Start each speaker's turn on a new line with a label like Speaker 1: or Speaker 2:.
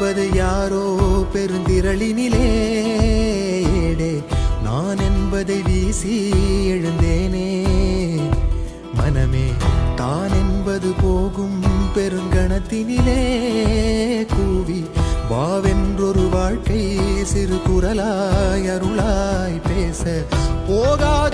Speaker 1: என்பது யாரோ பெருந்திரளினிலே நான் என்பதை வீசி எழுந்தேனே. மனமே தான் என்பது போகும் பெருங்கணத்தினிலே கூவி வாவென்றொரு வாழ்க்கை சிறு குரலாய் அருளாய் பேச போகாது